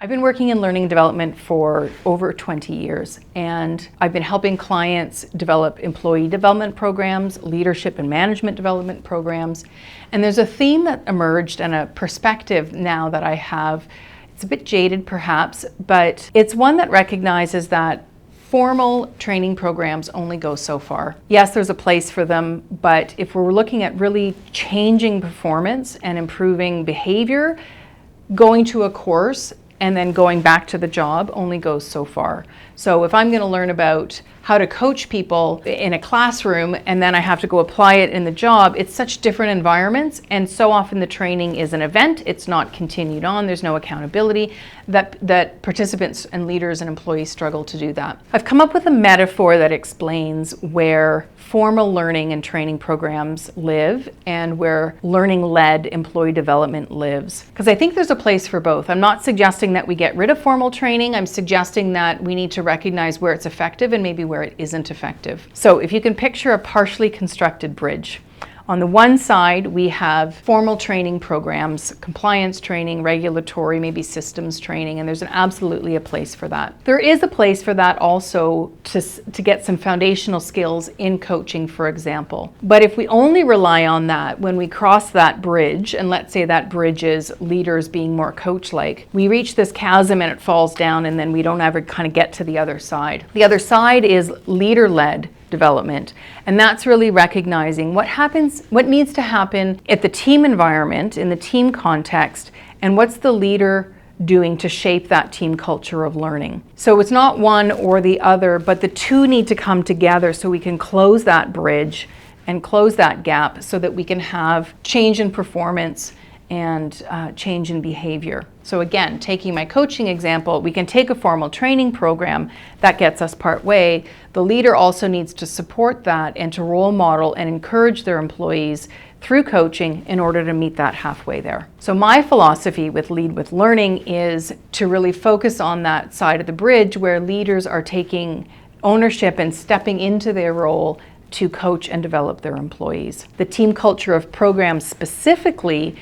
I've been working in learning and development for over 20 years, and I've been helping clients develop employee development programs, leadership and management development programs. And there's a theme that emerged and a perspective now that I have. It's a bit jaded perhaps, but it's one that recognizes that formal training programs only go so far. Yes, there's a place for them, but if we're looking at really changing performance and improving behavior, going to a course and then going back to the job only goes so far. So if I'm going to learn about how to coach people in a classroom and then I have to go apply it in the job, it's such different environments, and so often the training is an event, it's not continued on, there's no accountability, that participants and leaders and employees struggle to do that. I've come up with a metaphor that explains where formal learning and training programs live and where learning-led employee development lives. Because I think there's a place for both. I'm not suggesting that we get rid of formal training, I'm suggesting that we need to recognize where it's effective and maybe where it isn't effective. So if you can picture a partially constructed bridge. On the one side, we have formal training programs, compliance training, regulatory, maybe systems training, and there's absolutely a place for that. There is a place for that also to get some foundational skills in coaching, for example. But if we only rely on that when we cross that bridge, and let's say that bridge is leaders being more coach-like, we reach this chasm and it falls down, and then we don't ever kind of get to the other side. The other side is leader-led development, and that's really recognizing what needs to happen at the team environment, in the team context, and what's the leader doing to shape that team culture of learning. So it's not one or the other, but the two need to come together so we can close that bridge and close that gap so that we can have change in performance and change in behavior. So again, taking my coaching example, we can take a formal training program that gets us part way. The leader also needs to support that and to role model and encourage their employees through coaching in order to meet that halfway there. So my philosophy with Lead with Learning is to really focus on that side of the bridge where leaders are taking ownership and stepping into their role to coach and develop their employees. The team culture of programs specifically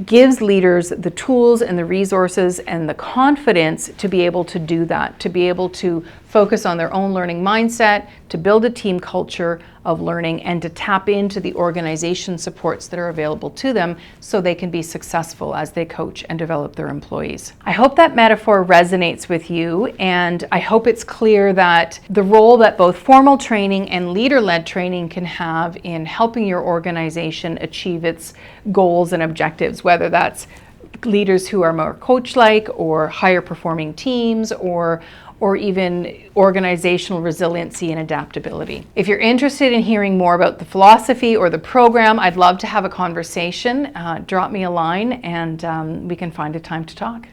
gives leaders the tools and the resources and the confidence to be able to do that, to be able to focus on their own learning mindset, to build a team culture of learning, and to tap into the organization supports that are available to them so they can be successful as they coach and develop their employees. I hope that metaphor resonates with you, and I hope it's clear that the role that both formal training and leader-led training can have in helping your organization achieve its goals and objectives, whether that's leaders who are more coach-like or higher performing teams or even organizational resiliency and adaptability. If you're interested in hearing more about the philosophy or the program, I'd love to have a conversation. Drop me a line and we can find a time to talk.